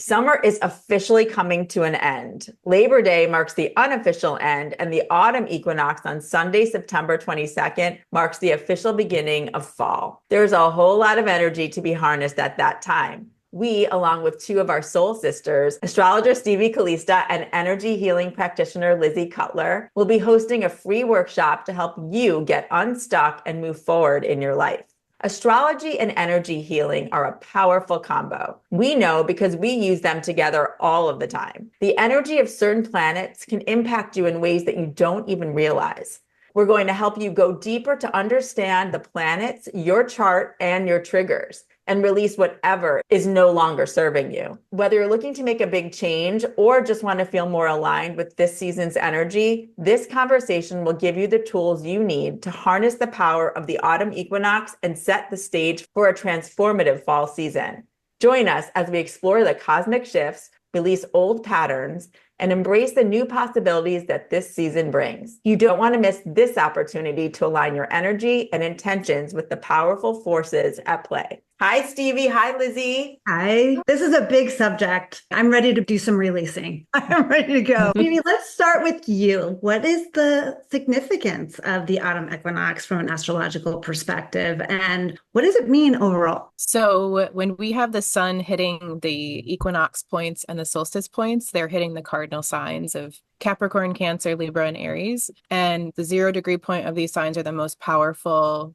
Summer is officially coming to an end. Labor Day marks the unofficial end, and the autumn equinox on Sunday, September 22nd, marks the official beginning of fall. There's a whole lot of energy to be harnessed at that time. We, along with two of our soul sisters, astrologer Stevie, Calista, and energy healing practitioner Lizzi, Cutler, will be hosting a free workshop to help you get unstuck and move forward in your life. Astrology and energy healing are a powerful combo. We know because we use them together all of the time. The energy of certain planets can impact you in ways that you don't even realize. We're going to help you go deeper to understand the planets, your chart, and your triggers, and release whatever is no longer serving you. Whether you're looking to make a big change or just want to feel more aligned with this season's energy, this conversation will give you the tools you need to harness the power of the autumn equinox and set the stage for a transformative fall season. Join us as we explore the cosmic shifts, release old patterns, and embrace the new possibilities that this season brings. You don't want to miss this opportunity to align your energy and intentions with the powerful forces at play. Hi, Stevie. Hi, Lizzi. Hi. This is a big subject. I'm ready to do some releasing. I'm ready to go. Stevie, let's start with you. What is the significance of the autumn equinox from an astrological perspective? And what does it mean overall? So when we have the sun hitting the equinox points and the solstice points, they're hitting the cardinal signs of Capricorn, Cancer, Libra, and Aries. And the 0-degree point of these signs are the most powerful.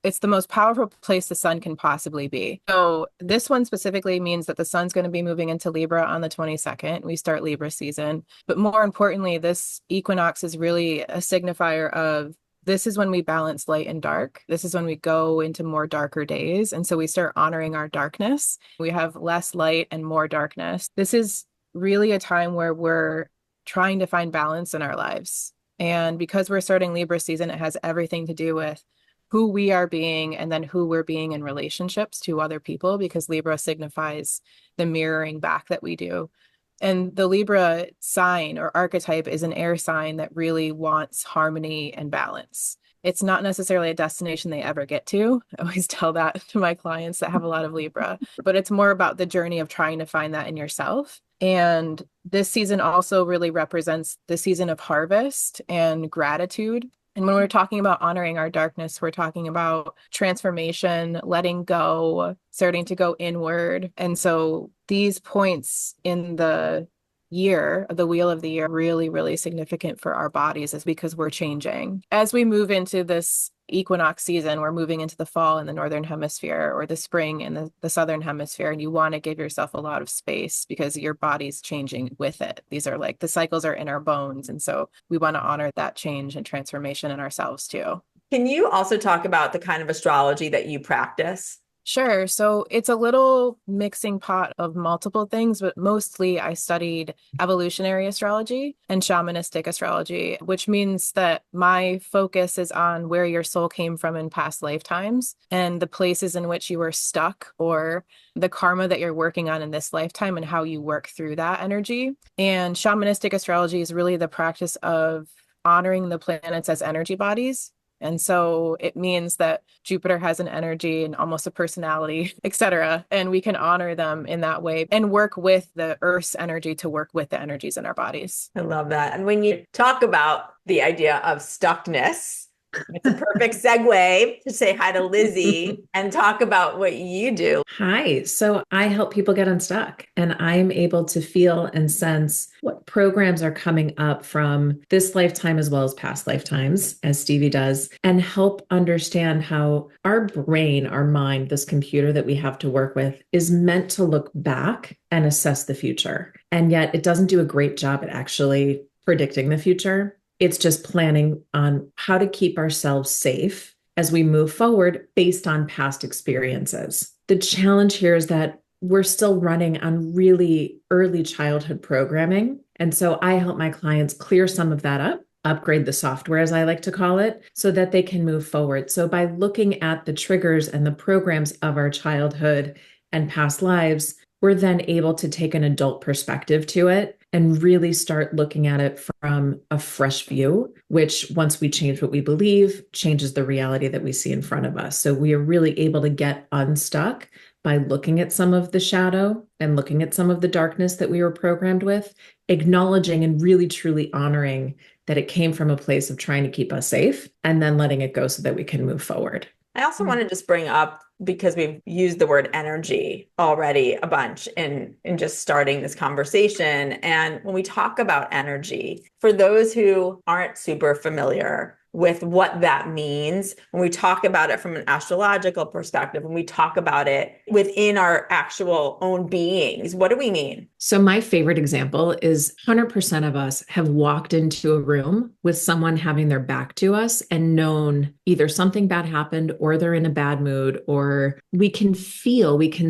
It's the most powerful place the sun can possibly be. So this one specifically means that the sun's going to be moving into Libra on the 22nd. We start Libra season. But more importantly, this equinox is really a signifier of this is when we balance light and dark. This is when we go into more darker days. And so we start honoring our darkness. We have less light and more darkness. This is really a time where we're trying to find balance in our lives. And because we're starting Libra season, it has everything to do with who we are being and then who we're being in relationships to other people, because Libra signifies the mirroring back that we do. And the Libra sign or archetype is an air sign that really wants harmony and balance. It's not necessarily a destination they ever get to. I always tell that to my clients that have a lot of Libra, but it's more about the journey of trying to find that in yourself. And this season also really represents the season of harvest and gratitude. And when we're talking about honoring our darkness, we're talking about transformation, letting go, starting to go inward. And so these points in the year, the wheel of the year, really, really significant for our bodies is because we're changing. As we move into this equinox season, we're moving into the fall in the northern hemisphere or the spring in the southern hemisphere, and you want to give yourself a lot of space because your body's changing with it. These are like the cycles are in our bones, and so we want to honor that change and transformation in ourselves too. Can you also talk about the kind of astrology that you practice? Sure. So it's a little mixing pot of multiple things, but mostly I studied evolutionary astrology and shamanistic astrology, which means that my focus is on where your soul came from in past lifetimes and the places in which you were stuck or the karma that you're working on in this lifetime and how you work through that energy. And shamanistic astrology is really the practice of honoring the planets as energy bodies. And so it means that Jupiter has an energy and almost a personality, etc. And we can honor them in that way and work with the Earth's energy to work with the energies in our bodies. I love that. And when you talk about the idea of stuckness, it's a perfect segue to say hi to Lizzi and talk about what you do. Hi. So I help people get unstuck, and I'm able to feel and sense what programs are coming up from this lifetime as well as past lifetimes, as Stevie does, and help understand how our brain, our mind, this computer that we have to work with is meant to look back and assess the future. And yet it doesn't do a great job at actually predicting the future. It's just planning on how to keep ourselves safe as we move forward based on past experiences. The challenge here is that we're still running on really early childhood programming. And so I help my clients clear some of that up, upgrade the software, as I like to call it, so that they can move forward. So by looking at the triggers and the programs of our childhood and past lives, we're then able to take an adult perspective to it and really start looking at it from a fresh view, which once we change what we believe, changes the reality that we see in front of us. So we are really able to get unstuck by looking at some of the shadow and looking at some of the darkness that we were programmed with, acknowledging and really truly honoring that it came from a place of trying to keep us safe and then letting it go so that we can move forward. I also want to just bring up, because we've used the word energy already a bunch in just starting this conversation. And when we talk about energy, for those who aren't super familiar with what that means, when we talk about it from an astrological perspective, when we talk about it within our actual own beings, what do we mean? So my favorite example is 100% of us have walked into a room with someone having their back to us and known either something bad happened or they're in a bad mood, or we can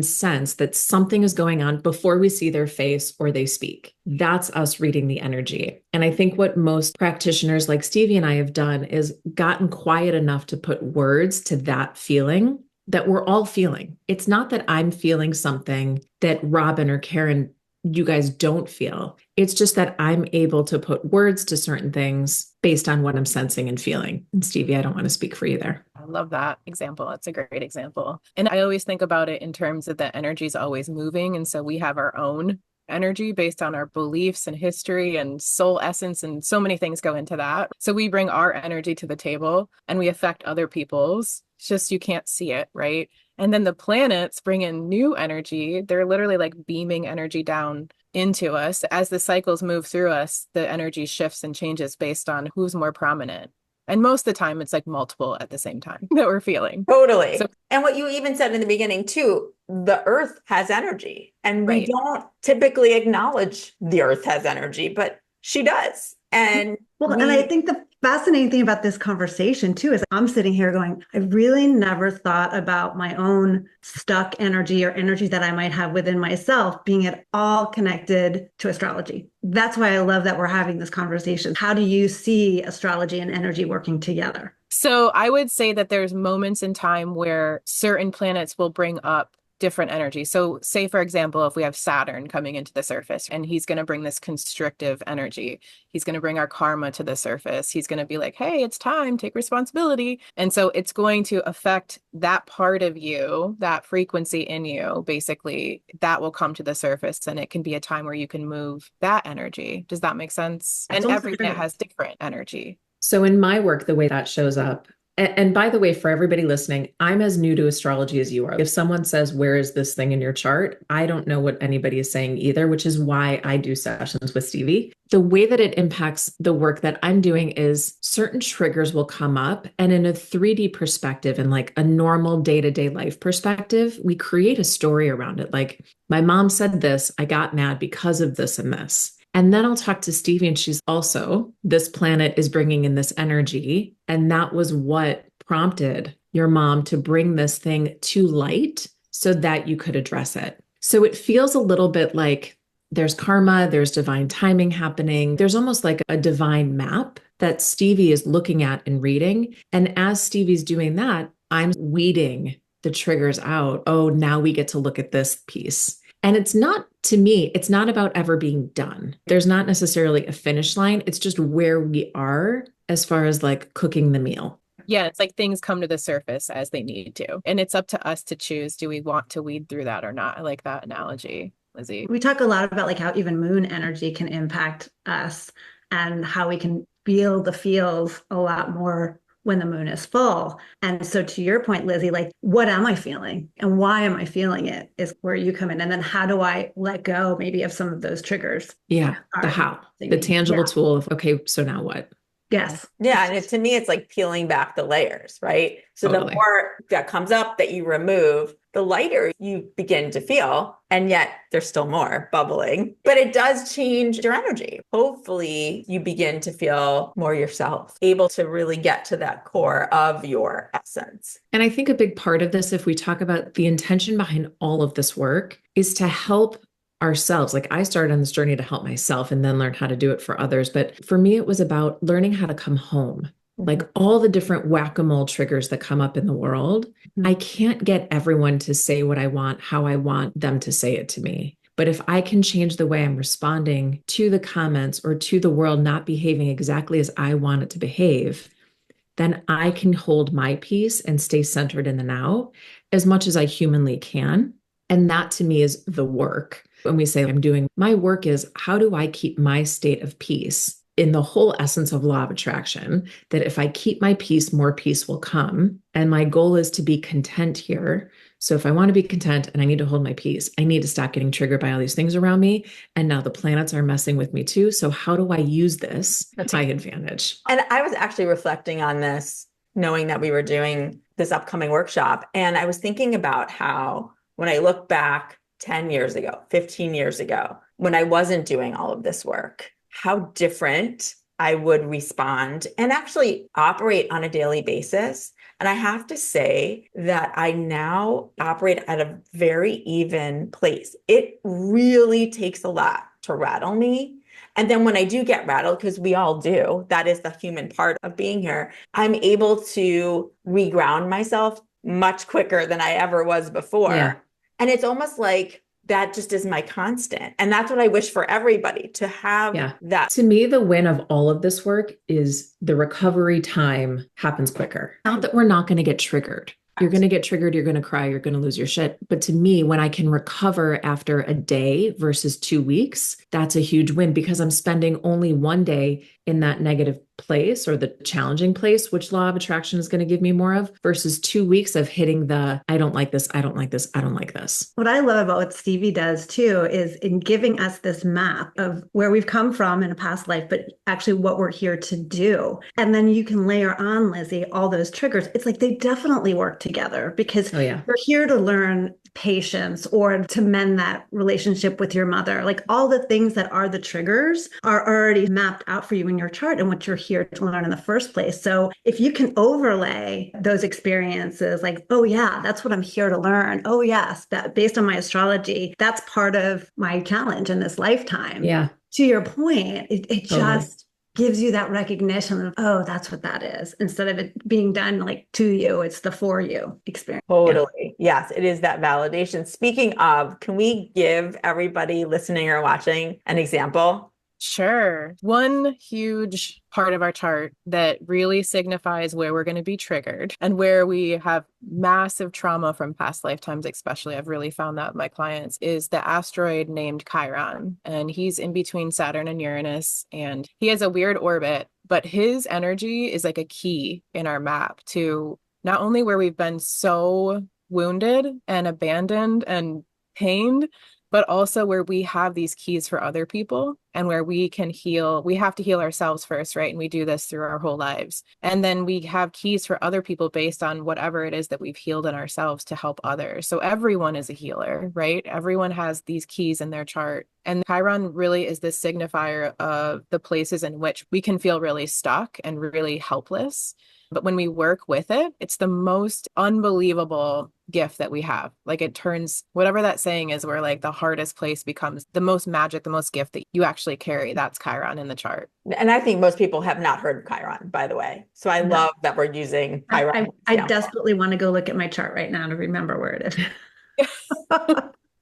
sense that something is going on before we see their face or they speak. That's us reading the energy. And I think what most practitioners like Stevie and I have done is gotten quiet enough to put words to that feeling that we're all feeling. It's not that I'm feeling something that Robin or Karen, you guys don't feel. It's just that I'm able to put words to certain things based on what I'm sensing and feeling. And Stevie, I don't want to speak for you there. I love that example. That's a great example. And I always think about it in terms of the energy is always moving. And so we have our own energy based on our beliefs and history and soul essence, and so many things go into that. So we bring our energy to the table and we affect other people's. It's just you can't see it, right? And then the planets bring in new energy. They're literally like beaming energy down into us. As the cycles move through us, the energy shifts and changes based on who's more prominent. And most of the time, it's like multiple at the same time that we're feeling. Totally. So, and what you even said in the beginning too, the earth has energy, and we Right. don't typically acknowledge the earth has energy, but she does. And And I think the fascinating thing about this conversation too is I'm sitting here going, I really never thought about my own stuck energy or energy that I might have within myself being at all connected to astrology. That's why I love that we're having this conversation. How do you see astrology and energy working together? So I would say that there's moments in time where certain planets will bring up different energy. So say, for example, if we have Saturn coming into the surface and he's going to bring this constrictive energy, he's going to bring our karma to the surface. He's going to be like, hey, it's time, take responsibility. And so it's going to affect that part of you, that frequency in you, basically, that will come to the surface. And it can be a time where you can move that energy. Does that make sense? And every planet has different energy. So in my work, the way that shows up, and by the way, for everybody listening, I'm as new to astrology as you are. If someone says, where is this thing in your chart? I don't know what anybody is saying either, which is why I do sessions with Stevie. The way that it impacts the work that I'm doing is certain triggers will come up, and in a 3D perspective and like a normal day-to-day life perspective, we create a story around it. Like, my mom said this, I got mad because of this and this. And then I'll talk to Stevie and she's also, this planet is bringing in this energy. And that was what prompted your mom to bring this thing to light so that you could address it. So it feels a little bit like there's karma, there's divine timing happening. There's almost like a divine map that Stevie is looking at and reading. And as Stevie's doing that, I'm weeding the triggers out. Oh, now we get to look at this piece. And it's not, to me, it's not about ever being done. There's not necessarily a finish line. It's just where we are as far as like cooking the meal. Yeah, it's like things come to the surface as they need to. And it's up to us to choose, do we want to weed through that or not? I like that analogy, Lizzie. We talk a lot about like how even moon energy can impact us and how we can feel the feels a lot more when the moon is full. And so to your point, Lizzie, like, what am I feeling and why am I feeling it is where you come in. And then how do I let go maybe of some of those triggers? Yeah, the how, the tangible tool of, okay, so now what? Yes. Yeah. And to me, it's like peeling back the layers, right? So Totally. The more that comes up that you remove, the lighter you begin to feel. And yet there's still more bubbling, but it does change your energy. Hopefully you begin to feel more yourself, able to really get to that core of your essence. And I think a big part of this, if we talk about the intention behind all of this work, is to help ourselves. Like, I started on this journey to help myself and then learn how to do it for others. But for me, it was about learning how to come home. Like all the different whack-a-mole triggers that come up in the world, I can't get everyone to say what I want, how I want them to say it to me. But if I can change the way I'm responding to the comments or to the world not behaving exactly as I want it to behave, then I can hold my peace and stay centered in the now as much as I humanly can. And that to me is the work. When we say I'm doing my work is how do I keep my state of peace in the whole essence of law of attraction, that if I keep my peace, more peace will come. And my goal is to be content here. So if I want to be content and I need to hold my peace, I need to stop getting triggered by all these things around me. And now the planets are messing with me too. So how do I use this to my advantage? And I was actually reflecting on this, knowing that we were doing this upcoming workshop. And I was thinking about how when I look back 10 years ago, 15 years ago, when I wasn't doing all of this work, how different I would respond and actually operate on a daily basis. And I have to say that I now operate at a very even place. It really takes a lot to rattle me. And then when I do get rattled, because we all do, that is the human part of being here, I'm able to reground myself much quicker than I ever was before. Yeah. And it's almost like that just is my constant. And that's what I wish for everybody to have that. To me, the win of all of this work is the recovery time happens quicker. Not that we're not going to get triggered. You're going to get triggered, you're going to cry, you're going to lose your shit. But to me, when I can recover after a day versus 2 weeks, that's a huge win because I'm spending only one day in that negative place or the challenging place, which law of attraction is going to give me more of, versus 2 weeks of hitting the, I don't like this, I don't like this, I don't like this. What I love about what Stevie does too is in giving us this map of where we've come from in a past life, but actually what we're here to do. And then you can layer on, Lizzie, all those triggers. It's like they definitely work together because you're here to learn patience or to mend that relationship with your mother. Like all the things that are the triggers are already mapped out for you in your chart and what you're here to learn in the first place. So if you can overlay those experiences like, oh yeah, that's what I'm here to learn. Oh yes, that based on my astrology, that's part of my challenge in this lifetime. Yeah. To your point, it Totally. just gives you that recognition of, oh, that's what that is. Instead of it being done like to you, it's the for you experience. Totally. Yes, it is that validation. Speaking of, can we give everybody listening or watching an example? Sure. One huge part of our chart that really signifies where we're going to be triggered and where we have massive trauma from past lifetimes, especially, I've really found that with my clients, is the asteroid named Chiron. And he's in between Saturn and Uranus, and he has a weird orbit, but his energy is like a key in our map to not only where we've been so wounded and abandoned and pained, but also where we have these keys for other people and where we can heal. We have to heal ourselves first, right? And we do this through our whole lives. And then we have keys for other people based on whatever it is that we've healed in ourselves to help others. So everyone is a healer, right? Everyone has these keys in their chart. And Chiron really is this signifier of the places in which we can feel really stuck and really helpless. But when we work with it, it's the most unbelievable gift that we have. Like it turns whatever that saying is, where like the hardest place becomes the most magic, the most gift that you actually carry. That's Chiron in the chart. And I think most people have not heard of Chiron, by the way. So I love that we're using Chiron. I desperately want to go look at my chart right now to remember where it is.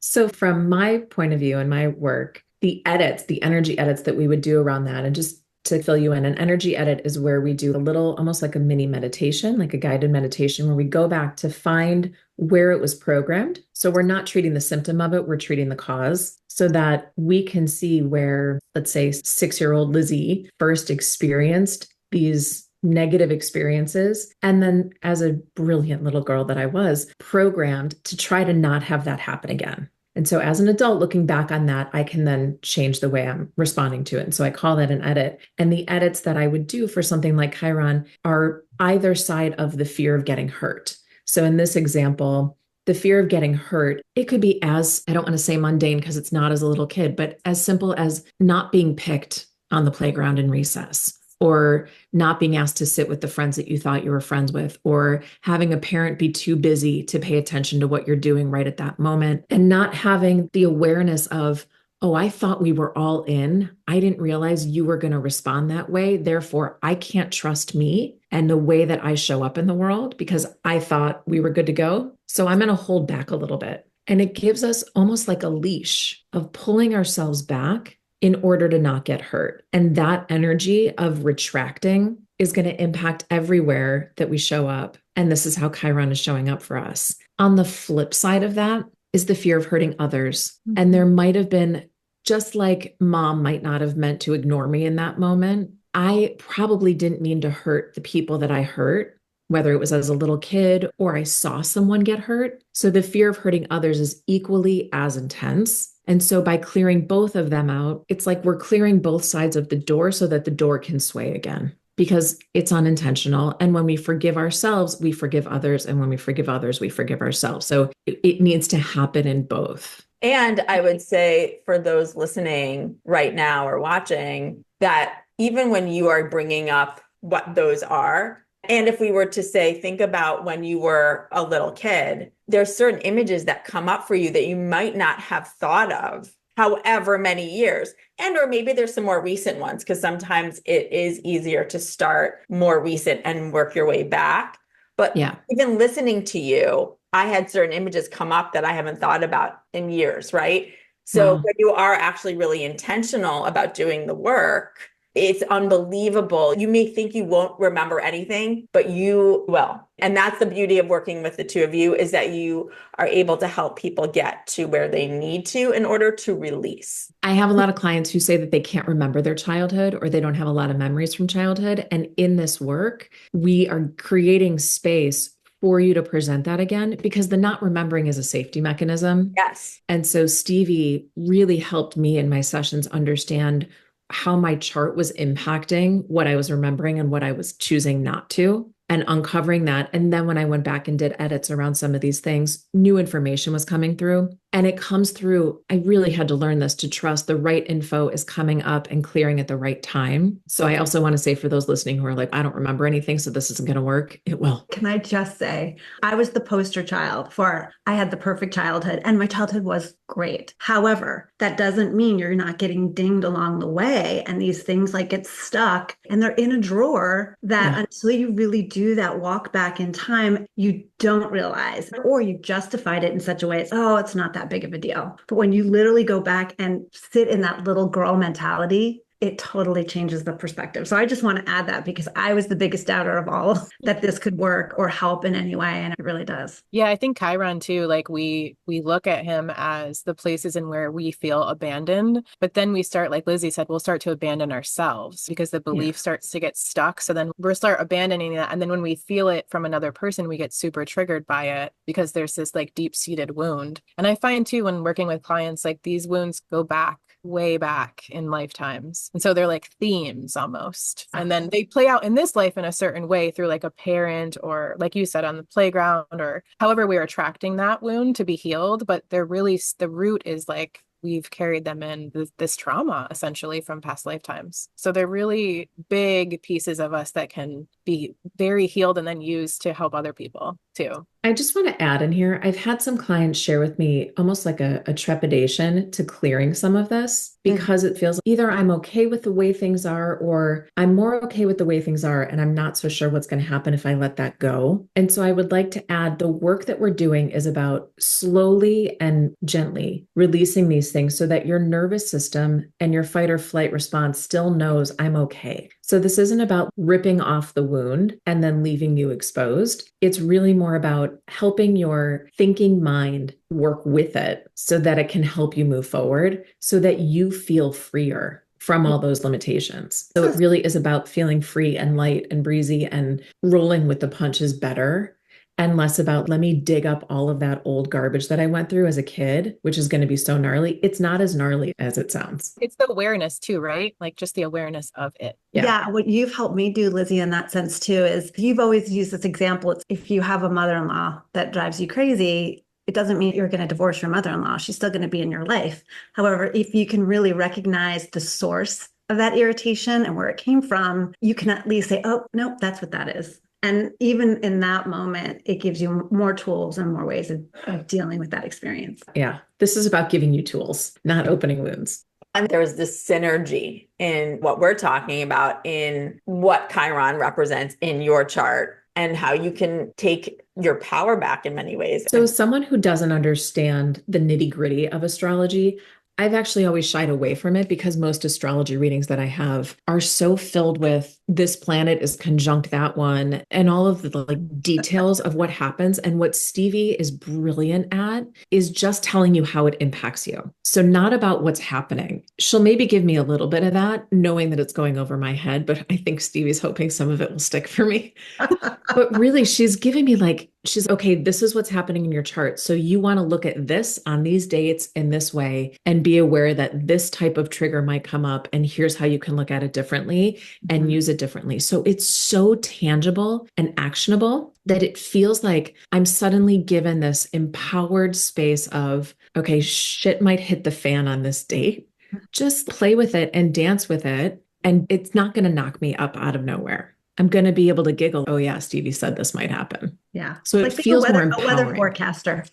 So from my point of view and my work, the energy edits that we would do around that, and just to fill you in, an energy edit is where we do a little, almost like a mini meditation, like a guided meditation, where we go back to find where it was programmed. So we're not treating the symptom of it, we're treating the cause, so that we can see where, let's say, 6-year-old Lizzi first experienced these negative experiences. And then as a brilliant little girl that I was, programmed to try to not have that happen again. And so as an adult looking back on that, I can then change the way I'm responding to it. And so I call that an edit. And the edits that I would do for something like Chiron are either side of the fear of getting hurt. So in this example, the fear of getting hurt, it could be as, I don't want to say mundane because it's not as a little kid, but as simple as not being picked on the playground in recess, or not being asked to sit with the friends that you thought you were friends with, or having a parent be too busy to pay attention to what you're doing right at that moment, and not having the awareness of, oh, I thought we were all in. I didn't realize you were going to respond that way. Therefore, I can't trust me and the way that I show up in the world because I thought we were good to go. So I'm going to hold back a little bit. And it gives us almost like a leash of pulling ourselves back in order to not get hurt. And that energy of retracting is going to impact everywhere that we show up. And this is how Chiron is showing up for us. On the flip side of that, is the fear of hurting others. And there might have been, just like mom might not have meant to ignore me in that moment, I probably didn't mean to hurt the people that I hurt, whether it was as a little kid or I saw someone get hurt. So the fear of hurting others is equally as intense. And so by clearing both of them out, it's like we're clearing both sides of the door so that the door can sway again, because it's unintentional. And when we forgive ourselves, we forgive others. And when we forgive others, we forgive ourselves. So it needs to happen in both. And I would say for those listening right now or watching, that even when you are bringing up what those are, and if we were to say, think about when you were a little kid, there's certain images that come up for you that you might not have thought of however many years. And or maybe there's some more recent ones, because sometimes it is easier to start more recent and work your way back. But even listening to you, I had certain images come up that I haven't thought about in years, right? So when you are actually really intentional about doing the work, it's unbelievable. You may think you won't remember anything, but you will. And that's the beauty of working with the two of you, is that you are able to help people get to where they need to in order to release. I have a lot of clients who say that they can't remember their childhood or they don't have a lot of memories from childhood. And in this work, we are creating space for you to present that again, because the not remembering is a safety mechanism. Yes. And so Stevie really helped me in my sessions understand how my chart was impacting what I was remembering and what I was choosing not to, and uncovering that. And then when I went back and did edits around some of these things, new information was coming through. And it comes through, I really had to learn this, to trust the right info is coming up and clearing at the right time. So I also want to say, for those listening who are like, I don't remember anything, so this isn't going to work, it will. Can I just say, I was the poster child for, I had the perfect childhood and my childhood was great. However, that doesn't mean you're not getting dinged along the way. And these things like get stuck and they're in a drawer that until you really do that walk back in time, you don't realize, or you justified it in such a way, it's not that big of a deal. But when you literally go back and sit in that little girl mentality, it totally changes the perspective. So I just want to add that, because I was the biggest doubter of all that this could work or help in any way. And it really does. Yeah, I think Chiron too, like we look at him as the places in where we feel abandoned, but then we start, like Lizzi said, we'll start to abandon ourselves because the belief starts to get stuck. So then we'll start abandoning that. And then when we feel it from another person, we get super triggered by it because there's this like deep-seated wound. And I find too, when working with clients, like these wounds go back way back in lifetimes. And so they're like themes almost. And then they play out in this life in a certain way through like a parent, or like you said, on the playground, or however we're attracting that wound to be healed. But they're really, the root is like, we've carried them in this trauma essentially from past lifetimes. So they're really big pieces of us that can be very healed and then used to help other people too. I just want to add in here, I've had some clients share with me almost like a trepidation to clearing some of this, because it feels either I'm okay with the way things are, or I'm more okay with the way things are, and I'm not so sure what's going to happen if I let that go. And so I would like to add, the work that we're doing is about slowly and gently releasing these things so that your nervous system and your fight or flight response still knows I'm okay. So this isn't about ripping off the wound and then leaving you exposed. It's really more about helping your thinking mind work with it so that it can help you move forward, so that you feel freer from all those limitations. So it really is about feeling free and light and breezy and rolling with the punches better, and less about, let me dig up all of that old garbage that I went through as a kid, which is going to be so gnarly. It's not as gnarly as it sounds. It's the awareness too, right? Like just the awareness of it. Yeah. What you've helped me do, Lizzi, in that sense too, is you've always used this example. It's, if you have a mother-in-law that drives you crazy, it doesn't mean you're going to divorce your mother-in-law. She's still going to be in your life. However, if you can really recognize the source of that irritation and where it came from, you can at least say, oh, no, that's what that is. And even in that moment, it gives you more tools and more ways of dealing with that experience. Yeah. This is about giving you tools, not opening wounds. And there's this synergy in what we're talking about, in what Chiron represents in your chart, and how you can take your power back in many ways. So someone who doesn't understand the nitty-gritty of astrology, I've actually always shied away from it because most astrology readings that I have are so filled with this planet is conjunct that one and all of the like details of what happens. And what Stevie is brilliant at is just telling you how it impacts you. So not about what's happening. She'll maybe give me a little bit of that, knowing that it's going over my head, but I think Stevie's hoping some of it will stick for me. But really, she's giving me like, she's okay, this is what's happening in your chart. So you want to look at this on these dates in this way and be aware that this type of trigger might come up. And here's how you can look at it differently and use it differently. So it's so tangible and actionable that it feels like I'm suddenly given this empowered space of, okay, shit might hit the fan on this date. Just play with it and dance with it. And it's not going to knock me up out of nowhere. I'm going to be able to giggle. Oh yeah, Stevie said this might happen. Yeah. So it like being feels more a weather empowering. forecaster.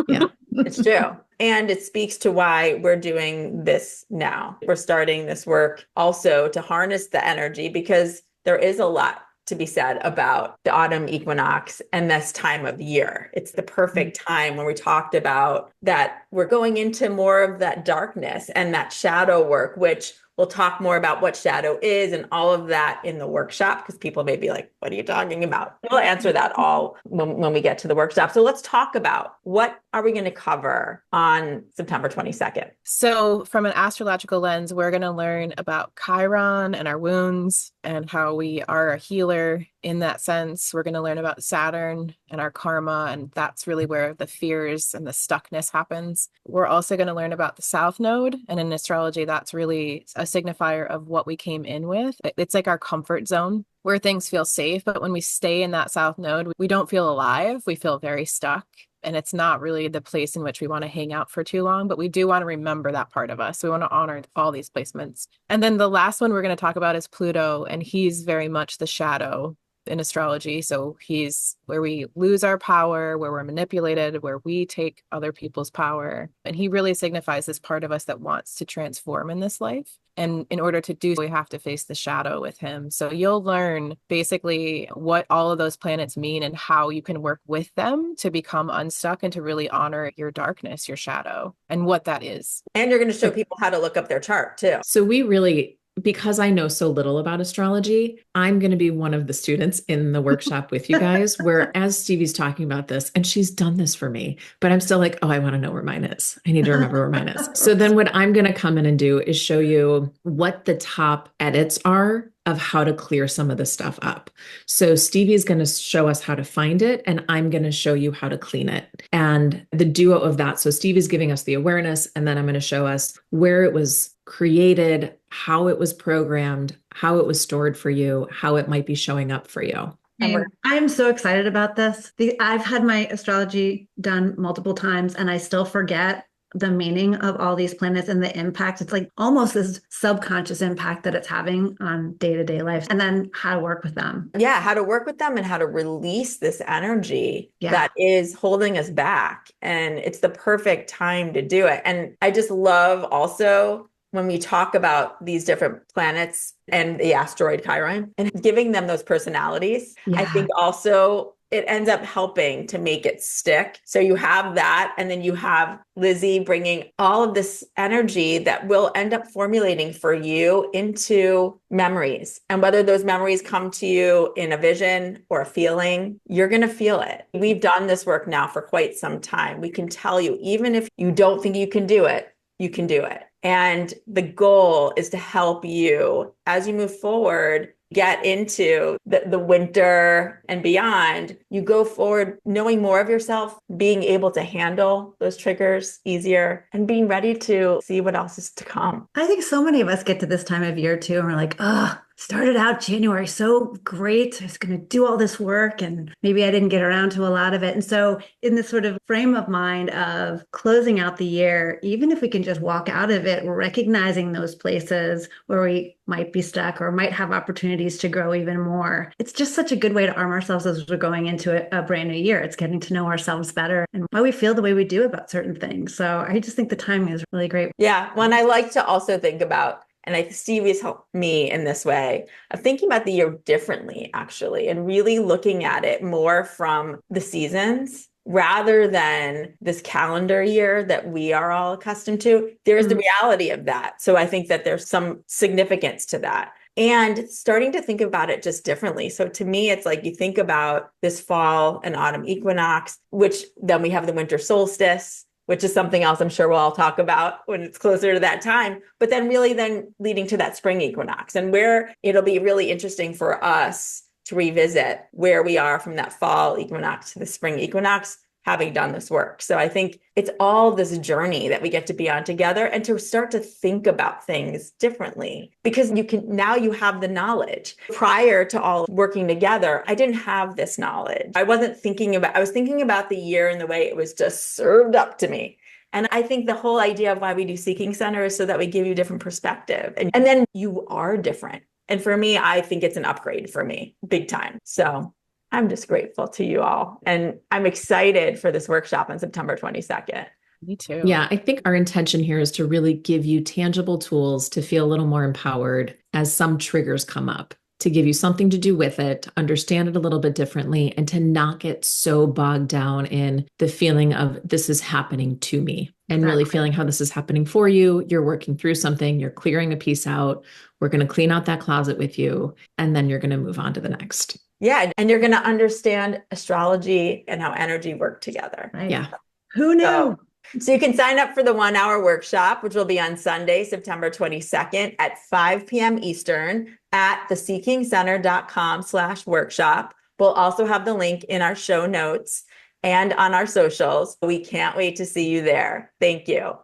Yeah. It's true. And it speaks to why we're doing this now. We're starting this work also to harness the energy because there is a lot to be said about the autumn equinox and this time of year. It's the perfect time when we talked about that we're going into more of that darkness and that shadow work, which we'll talk more about what shadow is and all of that in the workshop because people may be like, what are you talking about? We'll answer that all when we get to the workshop. So let's talk about what are we going to cover on September 22nd? So from an astrological lens, we're going to learn about Chiron and our wounds and how we are a healer in that sense. We're going to learn about Saturn and our karma, and that's really where the fears and the stuckness happens. We're also going to learn about the South Node, and in astrology, that's really a signifier of what we came in with. It's like our comfort zone where things feel safe, but when we stay in that South Node, we don't feel alive. We feel very stuck. And it's not really the place in which we want to hang out for too long, but we do want to remember that part of us. We want to honor all these placements. And then the last one we're going to talk about is Pluto, and he's very much the shadow in astrology. So he's where we lose our power, where we're manipulated, where we take other people's power. And he really signifies this part of us that wants to transform in this life. And in order to do so, we have to face the shadow with him. So you'll learn basically what all of those planets mean and how you can work with them to become unstuck and to really honor your darkness, your shadow, and what that is. And you're going to show people how to look up their chart too. So we really, because I know so little about astrology, I'm going to be one of the students in the workshop with you guys, where as Stevie's talking about this, and she's done this for me, but I'm still like, oh, I want to know where mine is. I need to remember where mine is. So then what I'm going to come in and do is show you what the top edits are of how to clear some of the stuff up. So Stevie's going to show us how to find it, and I'm going to show you how to clean it. And the duo of that. So Stevie's giving us the awareness, and then I'm going to show us where it was created, how it was programmed, how it was stored for you, how it might be showing up for you. And I'm so excited about this. I've had my astrology done multiple times, and I still forget the meaning of all these planets and the impact. It's like almost this subconscious impact that it's having on day-to-day life, and then how to work with them. Yeah, how to work with them and how to release this energy that is holding us back. And it's the perfect time to do it. And I just love also when we talk about these different planets and the asteroid Chiron and giving them those personalities. I think also it ends up helping to make it stick. So you have that, and then you have Lizzi bringing all of this energy that will end up formulating for you into memories. And whether those memories come to you in a vision or a feeling, you're going to feel it. We've done this work now for quite some time. We can tell you, even if you don't think you can do it, you can do it. And the goal is to help you as you move forward, get into the winter and beyond. You go forward knowing more of yourself, being able to handle those triggers easier, and being ready to see what else is to come. I think so many of us get to this time of year too, and we're like, oh, started out January so great. I was going to do all this work, and maybe I didn't get around to a lot of it. And so in this sort of frame of mind of closing out the year, even if we can just walk out of it, recognizing those places where we might be stuck or might have opportunities to grow even more. It's just such a good way to arm ourselves as we're going into a brand new year. It's getting to know ourselves better and why we feel the way we do about certain things. So I just think the timing is really great. Yeah. When I like to also think about, and I think Stevie's helped me in this way of thinking about the year differently, actually, and really looking at it more from the seasons rather than this calendar year that we are all accustomed to, there is the reality of that. So I think that there's some significance to that. And starting to think about it just differently. So to me, it's like you think about this fall and autumn equinox, which then we have the winter solstice, which is something else I'm sure we'll all talk about when it's closer to that time, but then really then leading to that spring equinox, and where it'll be really interesting for us to revisit where we are from that fall equinox to the spring equinox, having done this work. So I think it's all this journey that we get to be on together, and to start to think about things differently, because now you have the knowledge. Prior to all working together, I didn't have this knowledge. I was thinking about the year in the way it was just served up to me. And I think the whole idea of why we do Seeking Center is so that we give you different perspective. And then you are different. And for me, I think it's an upgrade for me, big time. So I'm just grateful to you all. And I'm excited for this workshop on September 22nd. Me too. Yeah, I think our intention here is to really give you tangible tools to feel a little more empowered as some triggers come up, to give you something to do with it, understand it a little bit differently, and to not get so bogged down in the feeling of this is happening to me, and really feeling how this is happening for you. You're working through something, you're clearing a piece out. We're going to clean out that closet with you, and then you're going to move on to the next. Yeah. And you're going to understand astrology and how energy work together. Right. Yeah. Who knew? So you can sign up for the 1 hour workshop, which will be on Sunday, September 22nd at 5 p.m. Eastern at theseekingcenter.com/workshop. We'll also have the link in our show notes and on our socials. We can't wait to see you there. Thank you.